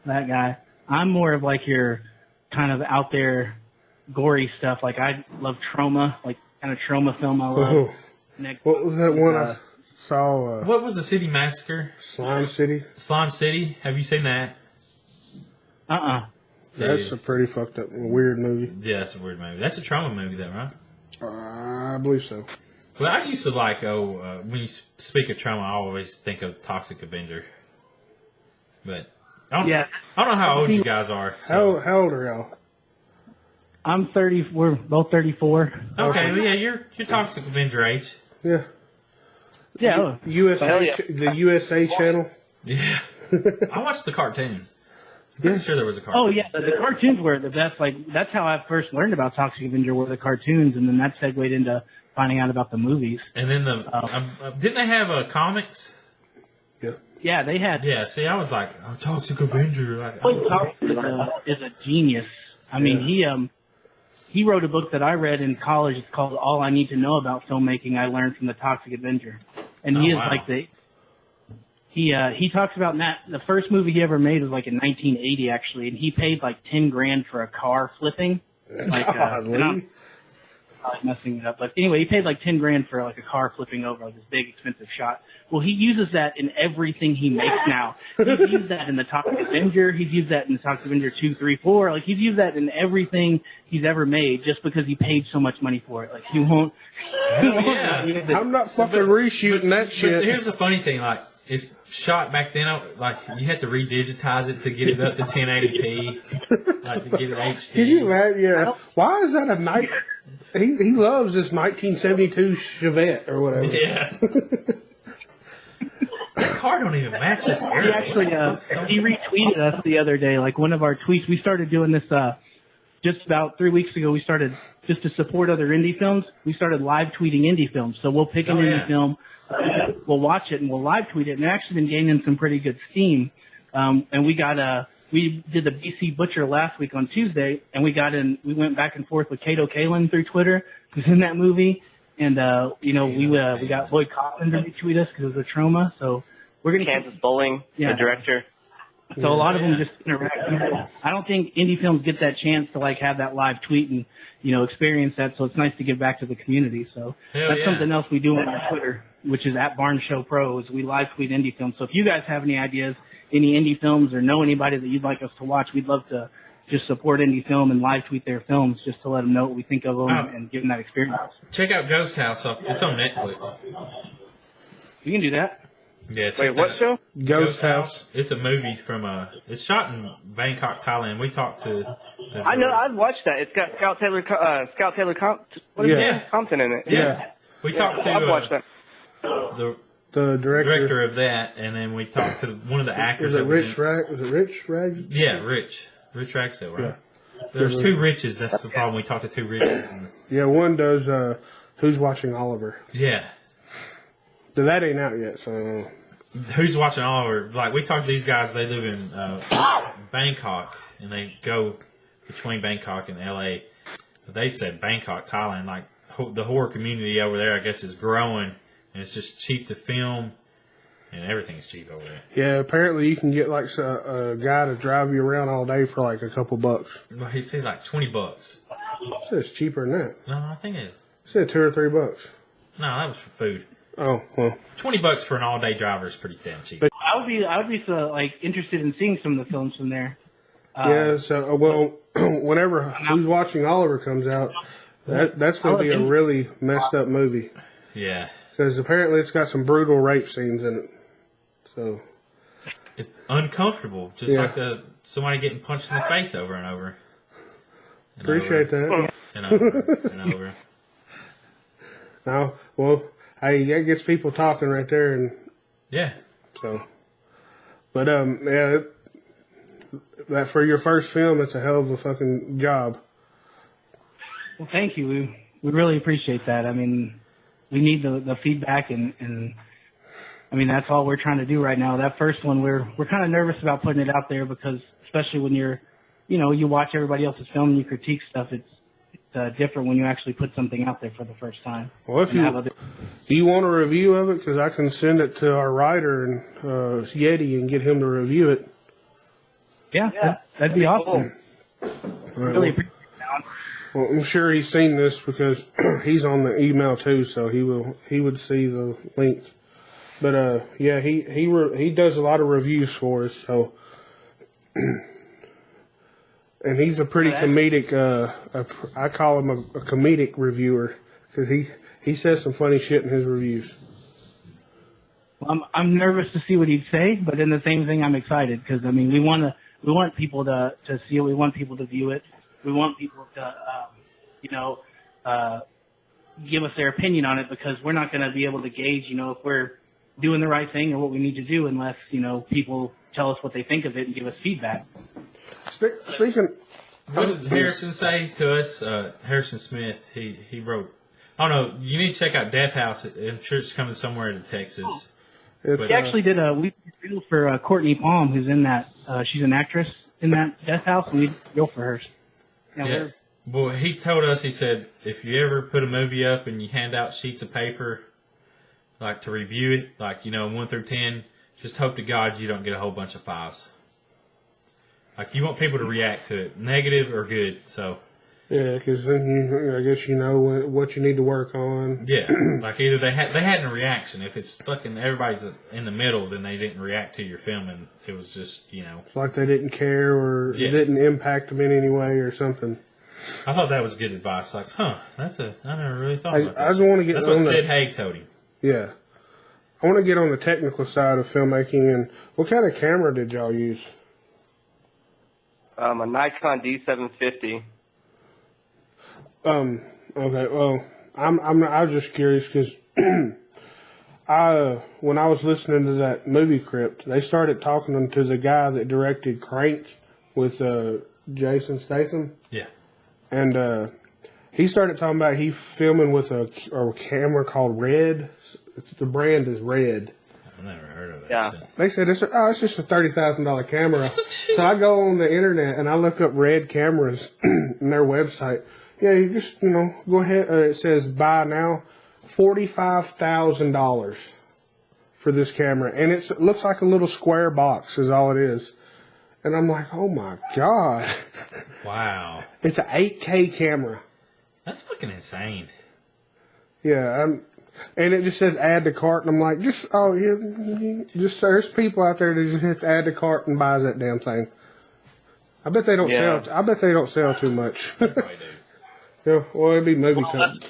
that guy. I'm more of like your kind of out there gory stuff. Like I love trauma, like kind of trauma film I love. Oh, Next, what was that one I saw? What was the City Massacre? Slime City. Slime City. Have you seen that? That's a pretty fucked up, weird movie. Yeah, that's a weird movie. That's a trauma movie, though, right? I believe so. Well, I used to like, when you speak of trauma, I always think of Toxic Avenger. But I don't know how old you guys are. So. How old are y'all? I'm 30. We're both 34. Okay, well, yeah, you're Toxic Avenger age. Yeah. Yeah. USA, the USA channel. Yeah. I watched the cartoon. I'm pretty sure there was a cartoon. Oh yeah, the cartoons were the best. Like that's how I first learned about Toxic Avenger were the cartoons, and then that segued into finding out about the movies. And then didn't they have comics? Yeah, they had. Yeah, see, I was like, Toxic Avenger. Like, is a genius. I mean, he wrote a book that I read in college. It's called All I Need to Know About Filmmaking. I learned from the Toxic Avenger, and he is like the. He talks about that. The first movie he ever made was like in 1980, actually, and he paid like $10,000 for a car flipping. Like, and I'm messing it up, but anyway, he paid like $10,000 for like a car flipping over, like this big expensive shot. Well, he uses that in everything he makes now. He's used that in the Toxic Avenger. He's used that in the Toxic Avenger 2, 3, 4. Like he's used that in everything he's ever made, just because he paid so much money for it. Like he won't. Yeah. I'm not fucking reshooting that shit. But here's the funny thing, like. It's shot back then, like, you had to redigitize it to get it up to 1080p, like, to get it HD. Can you imagine? Yeah. Why is that a night? He loves this 1972 Chevette or whatever. Yeah. That car don't even match this era. He actually, he retweeted us the other day, like one of our tweets. We started doing this, just about 3 weeks ago. We started, just to support other indie films, we started live tweeting indie films. So we'll pick an indie film. We'll watch it and we'll live tweet it, and it's actually been gaining some pretty good steam. And we did the BC Butcher last week on Tuesday, and we went back and forth with Kato Kalin through Twitter, who's in that movie, and we got Lloyd Kaufman to retweet us because it was a trauma. So we're gonna Kansas Bowling, the director. So a lot of them just interact. I don't think indie films get that chance to like have that live tweet and experience that. So it's nice to give back to the community. So that's something else we do on our Twitter, which is at Barnshow Pros. We live tweet indie films. So if you guys have any ideas, any indie films, or know anybody that you'd like us to watch, we'd love to just support indie film and live tweet their films just to let them know what we think of them and give them that experience. Check out Ghost House. It's on Netflix. You can do that. Yeah, check Wait, that what out. show? Ghost House. It's a movie from it's shot in Bangkok, Thailand. We talked to. I know. I've watched that. It's got Scout Taylor what is Yeah. his name? Compton in it. Yeah. We talked to I've watched that. the director. director of that, and then we talked to one of the actors. Is it that was Rich Rag? Was it Rich Rags? Yeah, Rich Ragsdale, right? Yeah. There's two Riches. That's the problem. We talked to two Riches. Yeah, one does Who's Watching Oliver. Yeah. That ain't out yet, so. Who's Watching Oliver? Like, we talked to these guys. They live in Bangkok, and they go between Bangkok and L.A. They said Bangkok, Thailand. Like, the horror community over there, I guess, is growing, and it's just cheap to film, and everything's cheap over there. Yeah, apparently you can get like a guy to drive you around all day for like a couple bucks. Well, he said like $20. It says cheaper than that. No, I think it is. It said $2 or $3. No, that was for food. Oh well, $20 for an all-day driver is pretty damn cheap. But- I would be so, like interested in seeing some of the films from there. Yeah. So well, whenever Who's Watching Oliver comes out, that's going to be a really messed up movie. Yeah. Because apparently it's got some brutal rape scenes in it. So it's uncomfortable, just like somebody getting punched in the face over and over. And appreciate over, that. And over and over. No, well, hey, that gets people talking right there, and yeah. So, but yeah, that for your first film, it's a hell of a fucking job. Well, thank you. We really appreciate that. I mean, we need the feedback, and I mean that's all we're trying to do right now. That first one, we're kind of nervous about putting it out there because, especially when you watch everybody else's film and you critique stuff, it's different when you actually put something out there for the first time. Well, if do you want a review of it? Because I can send it to our writer and Yeti and get him to review it. Yeah, that'd be awesome. Right, Really appreciate that. Well, I'm sure he's seen this because he's on the email too, so he would see the link. But yeah, he does a lot of reviews for us, so. And he's a pretty comedic. I call him a comedic reviewer because he says some funny shit in his reviews. Well, I'm nervous to see what he'd say, but in the same thing, I'm excited because I mean we want people to see it. We want people to view it. We want people to give us their opinion on it because we're not going to be able to gauge if we're doing the right thing or what we need to do unless people tell us what they think of it and give us feedback. Speaking, what did Harrison say to us? Harrison Smith, he wrote, "Oh no, you need to check out Death House. I'm sure it's coming somewhere to Texas." We actually did a reel for Courtney Palm, who's in that. She's an actress in that Death House, and we did a reel for her. Yeah. Well, he told us. He said, if you ever put a movie up and you hand out sheets of paper, like to review it, like 1 through 10, just hope to God you don't get a whole bunch of 5s. Like, you want people to react to it, negative or good, so. Yeah, because then I guess you know what you need to work on. Yeah, like either they had a reaction. If it's fucking everybody's in the middle, then they didn't react to your film, and it was just, It's like they didn't care or it didn't impact them in any way or something. I thought that was good advice. Like, I never really thought about that. I just want to get That's on what Sid Haig told him. Yeah. I want to get on the technical side of filmmaking, and what kind of camera did y'all use? A Nikon D750. Okay. Well, I was just curious because when I was listening to that movie Crypt, they started talking to the guy that directed Crank with Jason Statham. Yeah. And he started talking about he filming with a camera called Red. The brand is Red. I've never heard of that. Yeah. They said it's just a $30,000 camera. So I go on the internet and I look up Red cameras and their website. Yeah, you just go ahead. It says buy now, $45,000 for this camera, and it looks like a little square box is all it is. And I'm like, oh my god! Wow. It's an 8K camera. That's fucking insane. Yeah, and it just says add to cart, and I'm like, there's people out there that just hits add to cart and buys that damn thing. I bet they don't sell. I bet they don't sell too much. They probably do. Yeah, well, it'd be movie companies.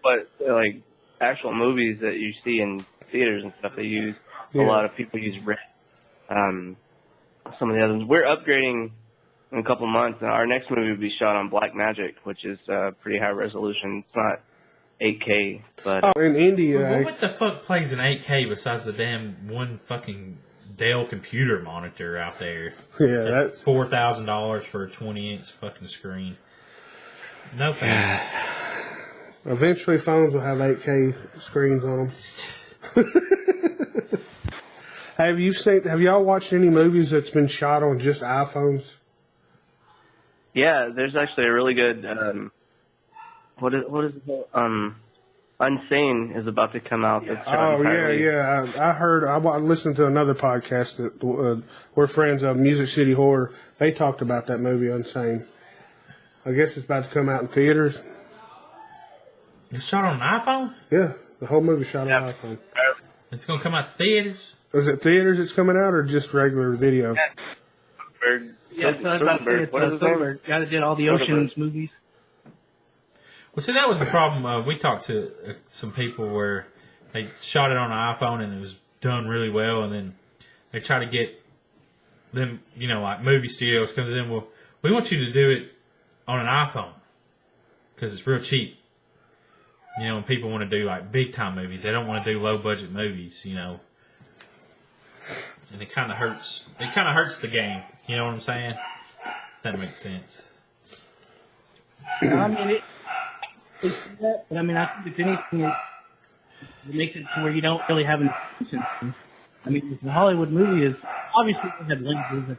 But like actual movies that you see in theaters and stuff, they use A lot of people use red. Some of the other ones. We're upgrading in a couple months. Our next movie will be shot on Black Magic, which is pretty high resolution. It's not 8K, but in India, What the fuck plays in 8K besides the damn one fucking Dell computer monitor out there? yeah, That's $4,000 for a 20-inch fucking screen. No thanks. eventually phones will have 8K screens on them. Have y'all watched any movies that's been shot on just iPhones? yeah, there's actually a really good. What is it? Unsane is about to come out. That's shot entirely. I heard. I listened to another podcast that we're friends of, Music City Horror. They talked about that movie, Unsane. I guess it's about to come out in theaters. It's shot on an iPhone? Yeah, the whole movie shot on iPhone. It's going to come out to theaters? Is it theaters it's coming out or just regular video? Yeah, so that's about it. Soderbergh. Guy that did all the Ocean's movies. Well, see, that was the problem. We talked to some people where they shot it on an iPhone and it was done really well, and then they try to get them, like movie studios come to them. Well, we want you to do it on an iPhone because it's real cheap. And people want to do like big time movies. They don't want to do low budget movies, and it kind of hurts. It kind of hurts the game. You know what I'm saying? That makes sense. I mean, it's that, but I mean, I think if anything, it makes it to where you don't really have an intention. I mean, the Hollywood movie is obviously they have lenses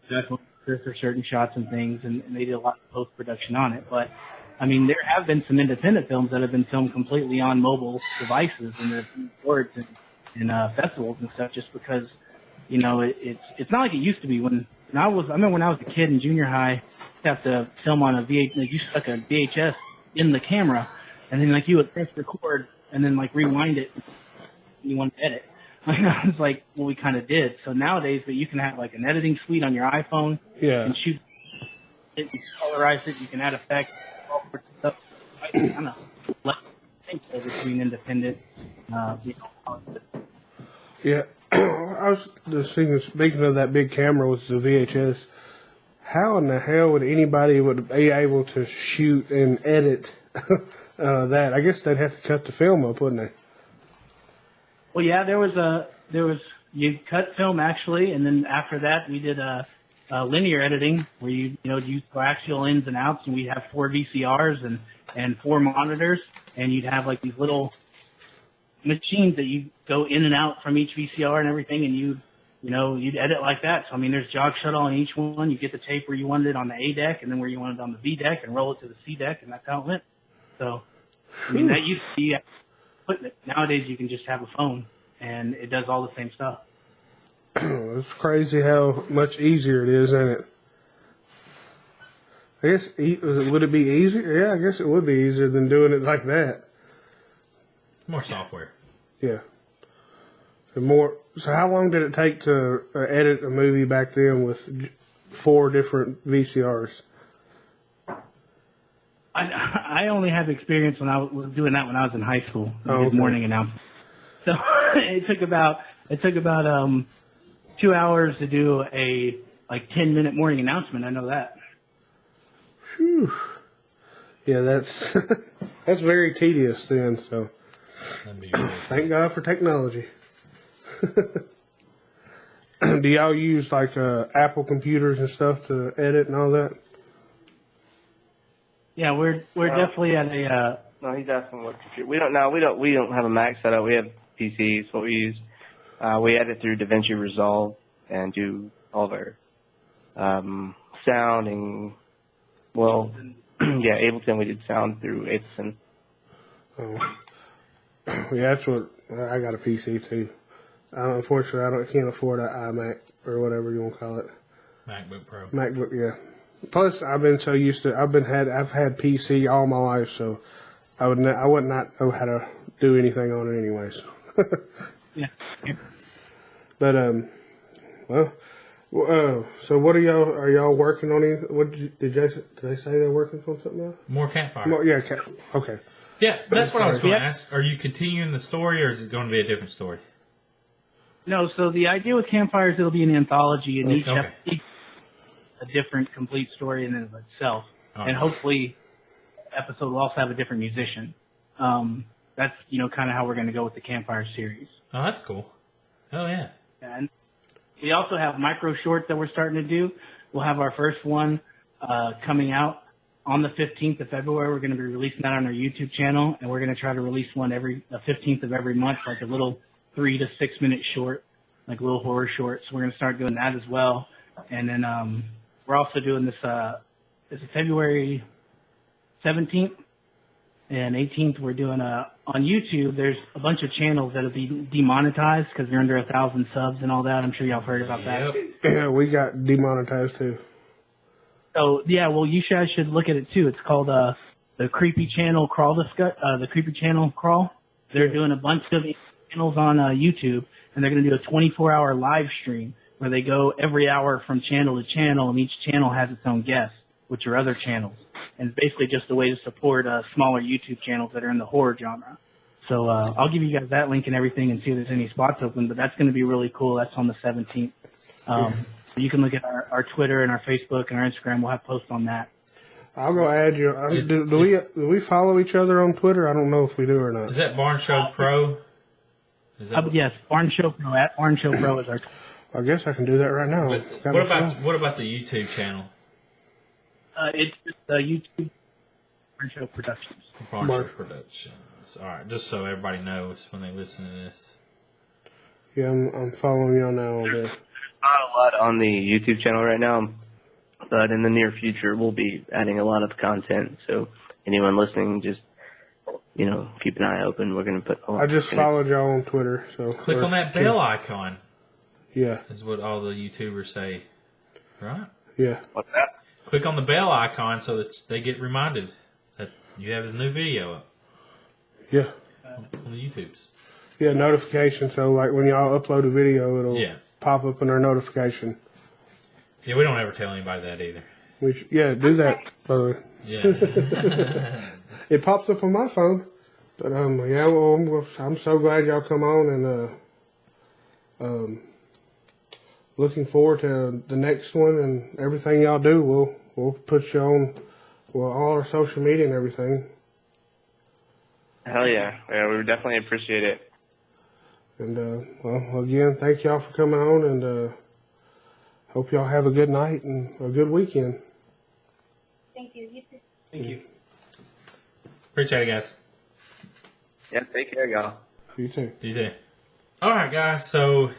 that for certain shots and things, and they did a lot of post production on it. But I mean, there have been some independent films that have been filmed completely on mobile devices and the boards and festivals and stuff, just because it's not like it used to be. I remember when I was a kid in junior high, you have to film on a VHS. You stuck a VHS in the camera, and then you would press record and then rewind it. And you want to edit. I was like, well, we kind of did. So nowadays, that you can have an editing suite on your iPhone, and shoot it, you colorize it, you can add effects, all sorts of stuff. I kind of think between independent, Yeah, I was just thinking. Speaking of that big camera with the VHS, how in the hell would anybody be able to shoot and edit that? I guess they'd have to cut the film up, wouldn't they? Well, yeah, there was you cut film actually, and then after that we did linear editing where you use coaxial ins and outs, and we'd have 4 VCRs and 4 monitors, and you'd have these little machines that you go in and out from each VCR and everything, and you'd edit like that. So I mean, there's jog shuttle on each one. You get the tape where you wanted it on the A deck, and then where you wanted it on the B deck, and roll it to the C deck, and that's how it went. So I mean, that used to be. Nowadays, you can just have a phone, and it does all the same stuff. It's crazy how much easier it is, isn't it? I guess, would it be easier? Yeah, I guess it would be easier than doing it like that. More software. Yeah. So how long did it take to edit a movie back then with 4 different VCRs? I only have experience when I was doing that when I was in high school. Morning announcement. So it took about 2 hours to do a 10-minute morning announcement. I know that. Whew. Yeah, that's that's very tedious then. So thank God for technology. Do y'all use Apple computers and stuff to edit and all that? Yeah, we're definitely at a. No, he's asking what computer. We don't have a Mac setup. We have PCs. What we use. We edit through DaVinci Resolve and do all of our sound and Ableton. We did sound through Ableton. Oh, yeah, that's what I got a PC too. Unfortunately, I can't afford an iMac or whatever you want to call it. MacBook Pro. MacBook, yeah. Plus, I've been so used to. I've had PC all my life, so I would not know how to do anything on it, anyways. Yeah. But so what are y'all working on? Anything? What did they say they're working on something else? More Campfire. Okay. Yeah, that's what I was going to ask. Are you continuing the story, or is it going to be a different story? No, so the idea with Campfire is it'll be an anthology, and each Okay. a different complete story in and of itself. And hopefully, episode will also have a different musician. That's, kind of how we're going to go with the Campfire series. Oh, that's cool. Oh, yeah. And we also have micro shorts that we're starting to do. We'll have our first one coming out on the 15th of February. We're going to be releasing that on our YouTube channel, and we're going to try to release one the 15th of every month, like a little 3 to 6 minute short, like a little horror short. So we're going to start doing that as well. And then we're also doing this, is it February 17th and 18th? We're doing on YouTube, there's a bunch of channels that'll be demonetized because they're under 1,000 subs and all that. I'm sure y'all have heard about that. Yeah, we got demonetized too. So yeah, well, you guys should look at it too. It's called the Creepy Channel Crawl. The Creepy Channel Crawl. They're doing a bunch of channels on YouTube, and they're going to do a 24-hour live stream where they go every hour from channel to channel, and each channel has its own guest, which are other channels. And it's basically just a way to support smaller YouTube channels that are in the horror genre. So I'll give you guys that link and everything and see if there's any spots open, but that's going to be really cool. That's on the 17th. You can look at our Twitter and our Facebook and our Instagram. We'll have posts on that. I'll go add you. Do we follow each other on Twitter? I don't know if we do or not. Is that Barnshow Pro? Yes, Barnshow Pro. At Barnshow Pro is our Twitter. I guess I can do that right now. What about the YouTube channel? It's just YouTube Barnshow Productions. Barnshow Productions. All right, just so everybody knows when they listen to this. Yeah, I'm following y'all now on there. Not a lot on the YouTube channel right now, but in the near future we'll be adding a lot of content. So anyone listening, just keep an eye open. We're going to put. I just followed y'all on Twitter, so click on that bell icon. Yeah, is what all the YouTubers say, right? Yeah. What's that? Click on the bell icon so that they get reminded that you have a new video up. Yeah. On the YouTubes. Yeah, notification. So like when y'all upload a video, it'll pop up in our notification. Yeah, we don't ever tell anybody that either. Do that, brother. Yeah. It pops up on my phone. But I'm so glad y'all come on and looking forward to the next one and everything y'all do. We'll put you on all our social media and everything. Hell yeah. Yeah, we would definitely appreciate it. And again, thank y'all for coming on, and hope y'all have a good night and a good weekend. Thank you. You too. Thank you. Appreciate it, guys. Yeah, take care, y'all. You too. You too. All right, guys. So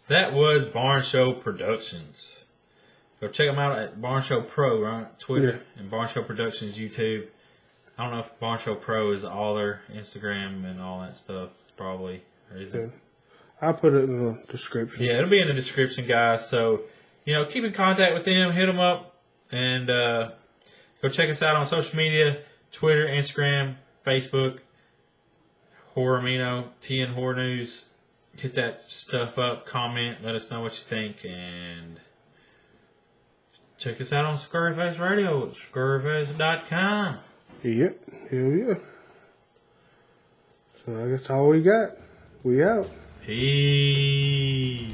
that was Barnshow Productions. Go check them out at Barnshow Pro, right? Twitter and Barnshow Productions YouTube. I don't know if Barnshow Pro is all their Instagram and all that stuff, probably. Or is it? I'll put it in the description. Yeah, it'll be in the description, guys. So, keep in contact with them, hit them up, and go check us out on social media, Twitter, Instagram, Facebook, Horror Amino, TN Horror News. Hit that stuff up, comment, let us know what you think, and check us out on Scurryface Radio at scurryface.com. Yep, hell yeah. So I guess all we got. We out. Peace.